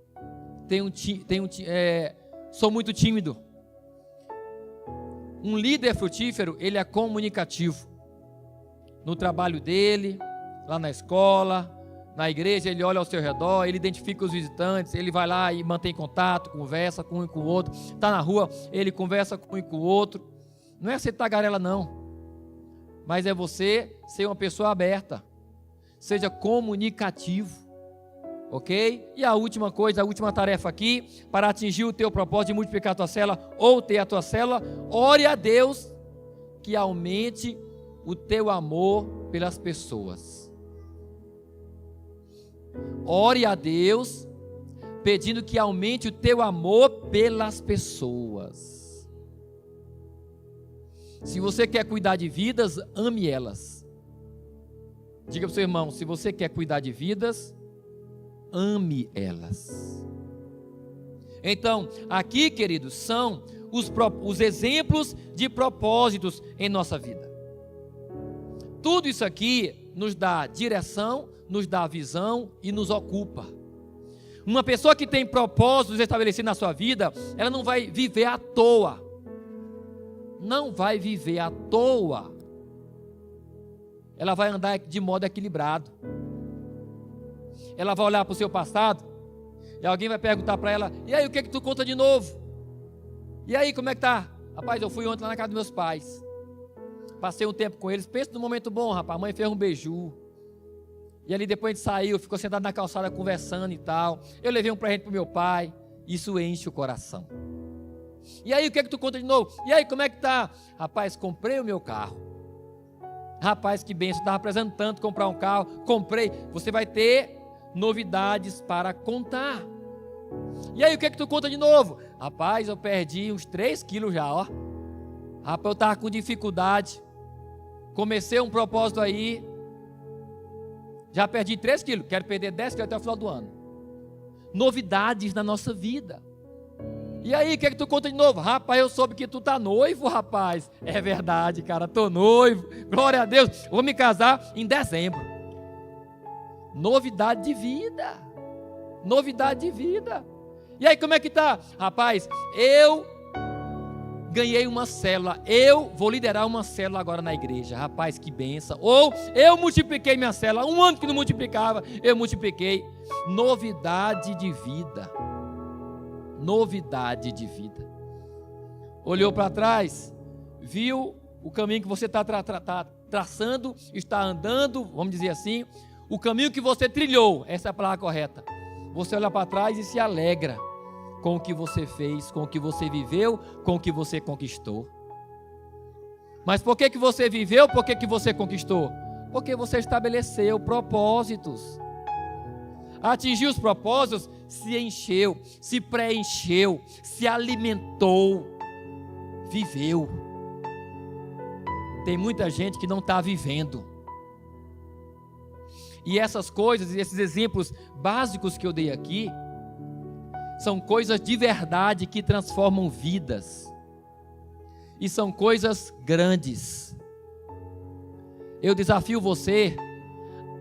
Sou muito tímido. Um líder frutífero, ele é comunicativo. No trabalho dele, lá na escola, na igreja, ele olha ao seu redor, ele identifica os visitantes, ele vai lá e mantém contato, conversa com um e com o outro. Está na rua, ele conversa com um e com o outro. Não é ser tagarela não, mas é você ser uma pessoa aberta. Seja comunicativo, ok? E a última coisa, a última tarefa aqui, para atingir o teu propósito de multiplicar a tua célula ou ter a tua célula, ore a Deus que aumente o teu amor pelas pessoas. Ore a Deus pedindo que aumente o teu amor pelas pessoas. Se você quer cuidar de vidas, ame elas. Diga para o seu irmão, se você quer cuidar de vidas, ame elas. Então, aqui, queridos, são os exemplos de propósitos em nossa vida. Tudo isso aqui nos dá direção, nos dá visão e nos ocupa. Uma pessoa que tem propósitos estabelecidos na sua vida, ela não vai viver à toa. Não vai viver à toa. Ela vai andar de modo equilibrado. Ela vai olhar para o seu passado e alguém vai perguntar para ela: e aí, o que é que tu conta de novo? E aí, como é que tá? Rapaz, eu fui ontem lá na casa dos meus pais. Passei um tempo com eles. Pensa num momento bom, rapaz. A mãe fez um beiju. E ali depois a gente saiu, ficou sentado na calçada conversando e tal. Eu levei um presente para o meu pai. Isso enche o coração. E aí, o que é que tu conta de novo? E aí, como é que tá? Rapaz, comprei o meu carro. Rapaz, que bênção, estava precisando tanto comprar um carro, comprei. Você vai ter novidades para contar. E aí, o que é que tu conta de novo? Rapaz, eu perdi uns 3 quilos já, ó. Rapaz, eu estava com dificuldade. Comecei um propósito aí. Já perdi 3 quilos, quero perder 10 quilos até o final do ano. Novidades na nossa vida. E aí, o que é que tu conta de novo? Rapaz, eu soube que tu tá noivo, rapaz. É verdade, cara, tô noivo. Glória a Deus, vou me casar em dezembro. Novidade de vida. Novidade de vida. E aí, como é que tá? Rapaz, eu ganhei uma célula. Eu vou liderar uma célula agora na igreja. Rapaz, que benção. Ou eu multipliquei minha célula. Um ano que não multiplicava, eu multipliquei. Novidade de vida. Novidade de vida. Olhou para trás, viu o caminho que você está traçando, está andando, vamos dizer assim, o caminho que você trilhou, essa é a palavra correta. Você olha para trás e se alegra com o que você fez, com o que você viveu, com o que você conquistou. Mas por que você viveu, por que você conquistou? Porque você estabeleceu propósitos. Atingiu os propósitos, se encheu, se preencheu, se alimentou, viveu. Tem muita gente que não está vivendo. E essas coisas, esses exemplos básicos que eu dei aqui, são coisas de verdade que transformam vidas. E são coisas grandes. Eu desafio você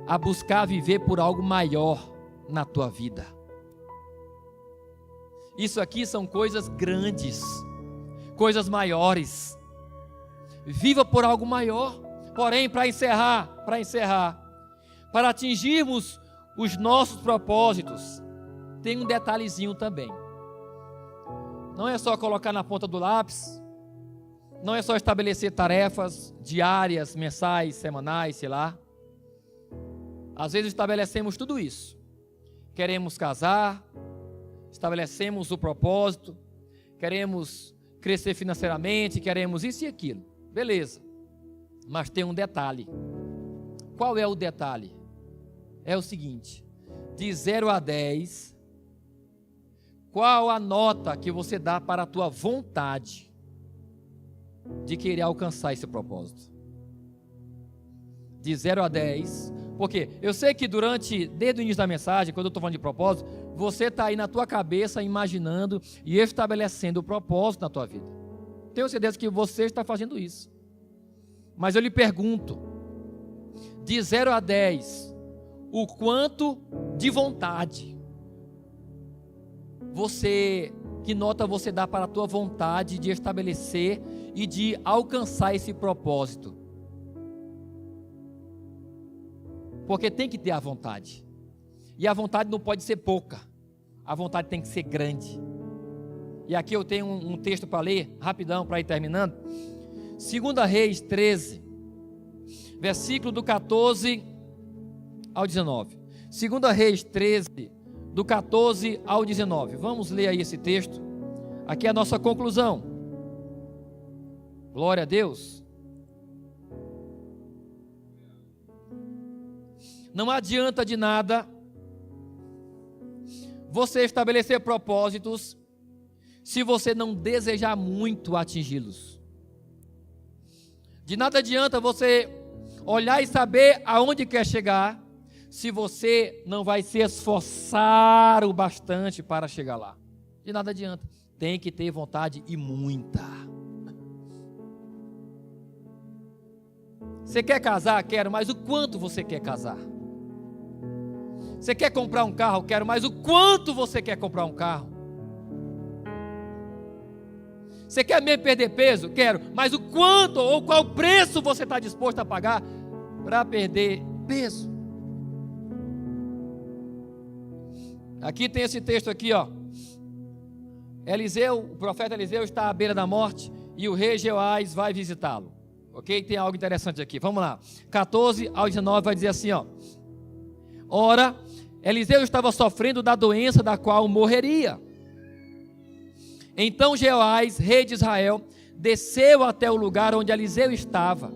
a buscar viver por algo maior na tua vida. Isso aqui são coisas grandes, coisas maiores. Viva por algo maior. Porém, para encerrar, para atingirmos os nossos propósitos, tem um detalhezinho também. Não é só colocar na ponta do lápis, não é só estabelecer tarefas diárias, mensais, semanais, sei lá. Às vezes estabelecemos tudo isso. Queremos casar, estabelecemos o propósito, queremos crescer financeiramente, queremos isso e aquilo. Beleza. Mas tem um detalhe. Qual é o detalhe? É o seguinte: de 0 a 10, qual a nota que você dá para a tua vontade de querer alcançar esse propósito? De 0 a 10, porque eu sei que desde o início da mensagem, quando eu estou falando de propósito, você está aí na tua cabeça imaginando e estabelecendo o propósito na tua vida. Tenho certeza que você está fazendo isso. Mas eu lhe pergunto, de 0 a 10, o quanto de vontade que nota você dá para a tua vontade de estabelecer e de alcançar esse propósito? Porque tem que ter a vontade. E a vontade não pode ser pouca. A vontade tem que ser grande. E aqui eu tenho um texto para ler, rapidão, para ir terminando. 2 Reis 13, versículo do 14 ao 19. 2 Reis 13, do 14 ao 19. Vamos ler aí esse texto. Aqui é a nossa conclusão. Glória a Deus. Não adianta de nada você estabelecer propósitos se você não desejar muito atingi-los. De nada adianta você olhar e saber aonde quer chegar se você não vai se esforçar o bastante para chegar lá. De nada adianta. Tem que ter vontade e muita. Você quer casar? Quero, mas o quanto você quer casar? Você quer comprar um carro? Quero, mas o quanto você quer comprar um carro? Você quer mesmo perder peso? Quero, mas o quanto ou qual preço você está disposto a pagar para perder peso? Aqui tem esse texto aqui, ó. O profeta Eliseu está à beira da morte e o rei Jeoás vai visitá-lo. Ok? Tem algo interessante aqui. Vamos lá. 14 ao 19 vai dizer assim, ó. Ora, Eliseu estava sofrendo da doença da qual morreria. Então Jeoás, rei de Israel, desceu até o lugar onde Eliseu estava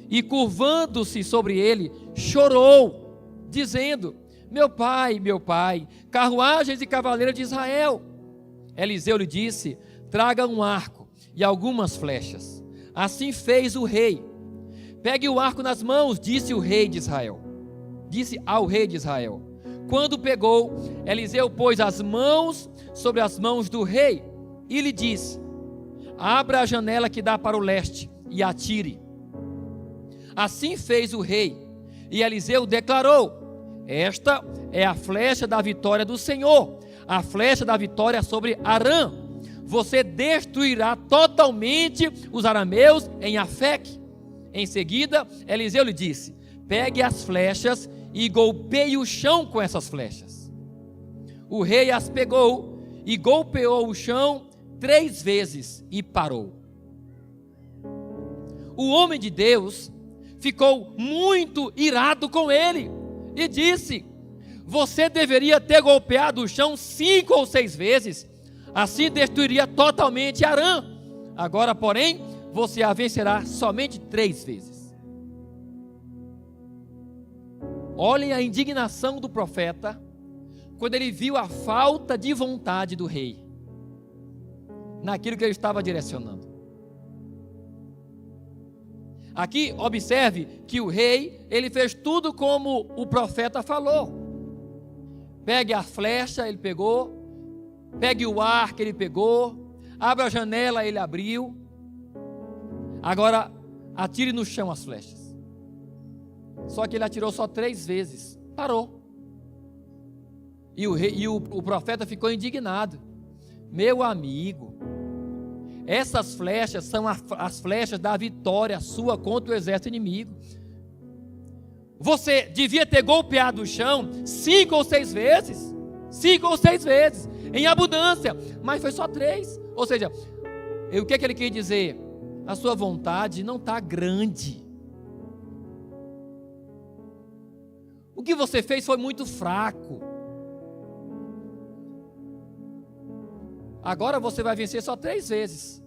e, curvando-se sobre ele, chorou, dizendo: meu pai, carruagens e cavaleiros de Israel. Eliseu lhe disse: traga um arco e algumas flechas. Assim fez o rei. Pegue o arco nas mãos, disse ao rei de Israel. Quando pegou, Eliseu pôs as mãos sobre as mãos do rei e lhe disse: abra a janela que dá para o leste e atire. Assim fez o rei, e Eliseu declarou: esta é a flecha da vitória do Senhor, a flecha da vitória sobre Arã. Você destruirá totalmente os arameus em Afeque. Em seguida, Eliseu lhe disse: pegue as flechas e golpeie o chão com essas flechas. O rei as pegou e golpeou o chão 3 vezes e parou. O homem de Deus ficou muito irado com ele e disse: você deveria ter golpeado o chão 5 ou 6 vezes, assim destruiria totalmente Arã. Agora, porém, você a vencerá somente 3 vezes. Olhem a indignação do profeta quando ele viu a falta de vontade do rei naquilo que ele estava direcionando. Aqui observe que o rei, ele fez tudo como o profeta falou. Pegue a flecha, ele pegou. Pegue o arco, ele pegou. Abra a janela, ele abriu. Agora atire no chão as flechas. Só que ele atirou só 3 vezes. Parou. E o profeta ficou indignado. Meu amigo, Essas flechas são as flechas da vitória sua contra o exército inimigo. Você devia ter golpeado o chão 5 ou 6 vezes. 5 ou 6 vezes. Em abundância. Mas foi só 3. Ou seja, o que ele quer dizer? A sua vontade não está grande. O que você fez foi muito fraco. Agora você vai vencer só 3 vezes.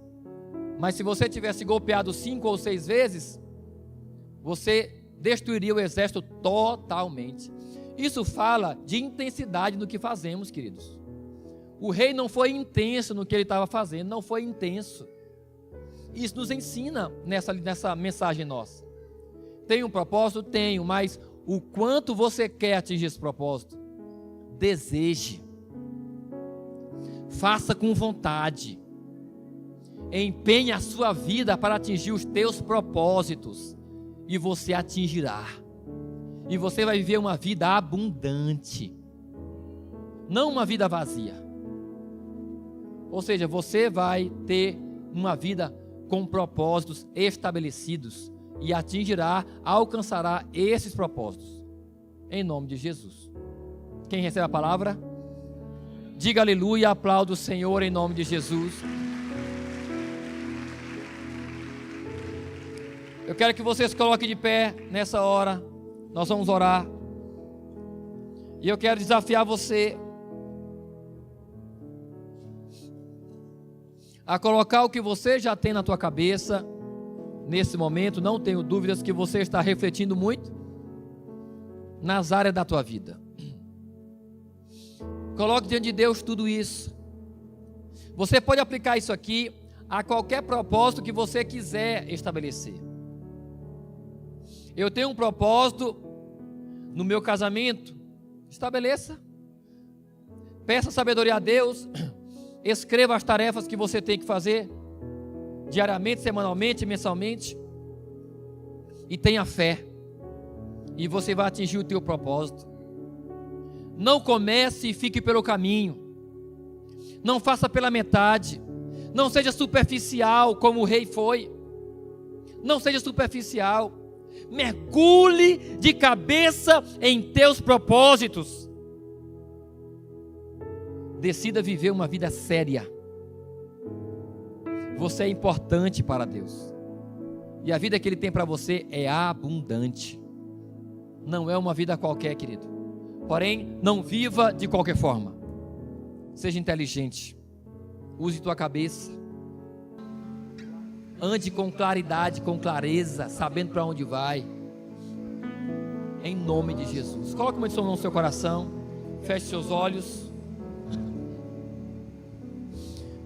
Mas se você tivesse golpeado 5 ou 6 vezes, você destruiria o exército totalmente. Isso fala de intensidade no que fazemos, queridos. O rei não foi intenso no que ele estava fazendo, não foi intenso. Isso nos ensina nessa mensagem nossa. Tem um propósito? Tenho, mas o quanto você quer atingir esse propósito? Deseje. Faça com vontade. Empenhe a sua vida para atingir os teus propósitos. E você atingirá. E você vai viver uma vida abundante. Não uma vida vazia. Ou seja, você vai ter uma vida com propósitos estabelecidos. E alcançará esses propósitos. Em nome de Jesus. Quem recebe a palavra? Diga aleluia e aplauda o Senhor em nome de Jesus. Eu quero que vocês coloquem de pé nessa hora. Nós vamos orar. E eu quero desafiar você a colocar o que você já tem na tua cabeça. Nesse momento, não tenho dúvidas que você está refletindo muito nas áreas da tua vida. Coloque diante de Deus tudo isso. Você pode aplicar isso aqui a qualquer propósito que você quiser estabelecer. Eu tenho um propósito no meu casamento. Estabeleça. Peça sabedoria a Deus. Escreva as tarefas que você tem que fazer diariamente, semanalmente, mensalmente. E tenha fé. E você vai atingir o teu propósito. Não comece e fique pelo caminho. Não faça pela metade. Não seja superficial como o rei foi. Não seja superficial. Mergulhe de cabeça em teus propósitos. Decida viver uma vida séria. Você é importante para Deus. E a vida que Ele tem para você é abundante. Não é uma vida qualquer, querido. Porém, não viva de qualquer forma. Seja inteligente. Use tua cabeça. Ande com claridade, com clareza, sabendo para onde vai. Em nome de Jesus. Coloque uma mão no seu coração. Feche seus olhos.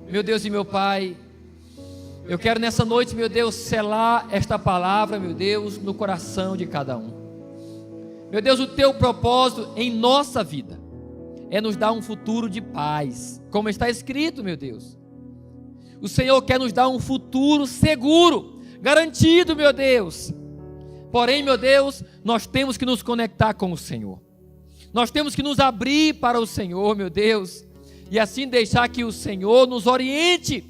Meu Deus e meu Pai, eu quero nessa noite, meu Deus, selar esta palavra, meu Deus, no coração de cada um. Meu Deus, o teu propósito em nossa vida é nos dar um futuro de paz, como está escrito, meu Deus. O Senhor quer nos dar um futuro seguro, garantido, meu Deus. Porém, meu Deus, nós temos que nos conectar com o Senhor. Nós temos que nos abrir para o Senhor, meu Deus, e assim deixar que o Senhor nos oriente.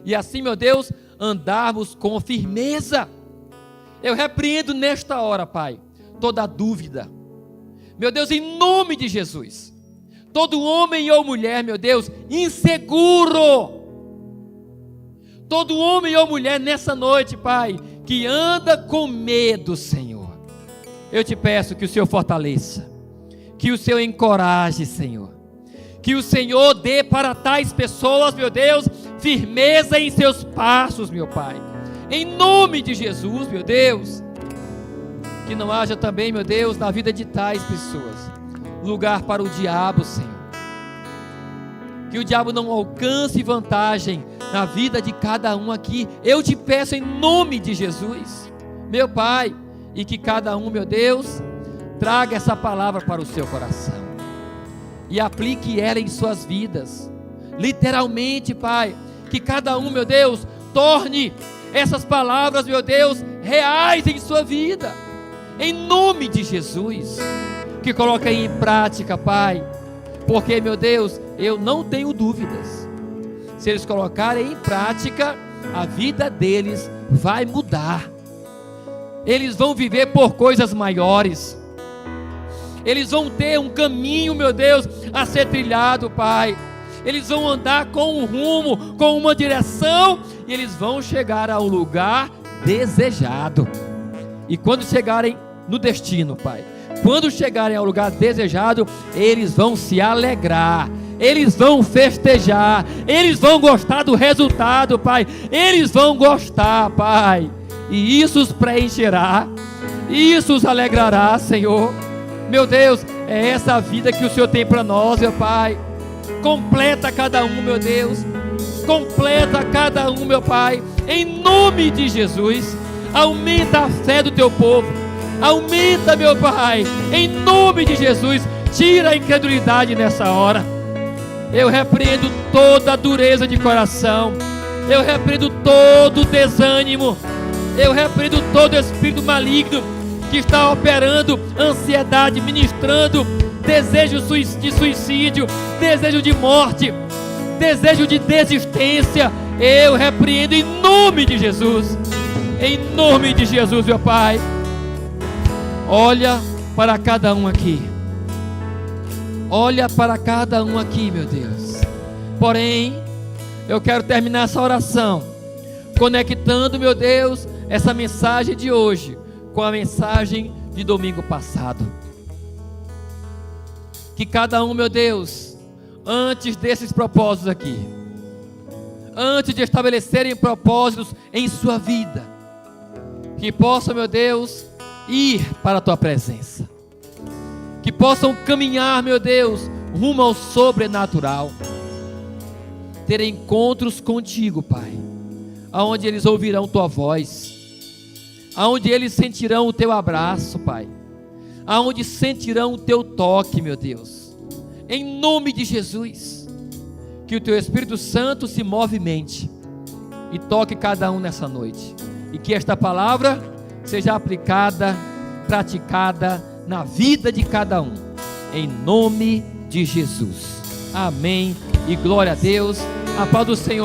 E assim, meu Deus, andarmos com firmeza. Eu repreendo nesta hora, Pai, toda dúvida. Meu Deus, em nome de Jesus. Todo homem ou mulher, meu Deus, inseguro. Todo homem ou mulher nessa noite, Pai, que anda com medo, Senhor. Eu te peço que o Senhor fortaleça. Que o Senhor encoraje, Senhor. Que o Senhor dê para tais pessoas, meu Deus, firmeza em seus passos, meu Pai. Em nome de Jesus, meu Deus. Que não haja também, meu Deus, na vida de tais pessoas, lugar para o diabo, Senhor. Que o diabo não alcance vantagem na vida de cada um aqui. Eu te peço em nome de Jesus, meu Pai. E que cada um, meu Deus, traga essa palavra para o seu coração. E aplique ela em suas vidas. Literalmente, Pai. Que cada um, meu Deus, torne essas palavras, meu Deus, reais em sua vida. Em nome de Jesus. Que coloque aí em prática, Pai. Porque, meu Deus, eu não tenho dúvidas. Se eles colocarem em prática, a vida deles vai mudar. Eles vão viver por coisas maiores. Eles vão ter um caminho, meu Deus, a ser trilhado, Pai. Eles vão andar com um rumo, com uma direção, e eles vão chegar ao lugar desejado. E quando chegarem no destino, Pai, quando chegarem ao lugar desejado, eles vão se alegrar, eles vão festejar, eles vão gostar do resultado, Pai. Eles vão gostar, Pai, e isso os preencherá, isso os alegrará, Senhor. Meu Deus, é essa a vida que o Senhor tem para nós, meu Pai. Completa cada um, meu Deus. Completa cada um, meu Pai. Em nome de Jesus. Aumenta a fé do teu povo. Aumenta, meu Pai. Em nome de Jesus. Tira a incredulidade nessa hora. Eu repreendo toda a dureza de coração. Eu repreendo todo o desânimo. Eu repreendo todo espírito maligno que está operando ansiedade, ministrando desejo de suicídio, desejo de morte, desejo de desistência. Eu repreendo em nome de Jesus. Em nome de Jesus, meu Pai. Olha para cada um aqui. Olha para cada um aqui, meu Deus. Porém, eu quero terminar essa oração conectando, meu Deus, essa mensagem de hoje com a mensagem de domingo passado. Que cada um, meu Deus, antes desses propósitos aqui, antes de estabelecerem propósitos em sua vida, que possam, meu Deus, ir para a tua presença, que possam caminhar, meu Deus, rumo ao sobrenatural, ter encontros contigo, Pai, aonde eles ouvirão tua voz, aonde eles sentirão o teu abraço, Pai, aonde sentirão o teu toque, meu Deus. Em nome de Jesus, que o teu Espírito Santo se movimente e toque cada um nessa noite, e que esta palavra seja aplicada, praticada na vida de cada um, em nome de Jesus. Amém e glória a Deus. A paz do Senhor.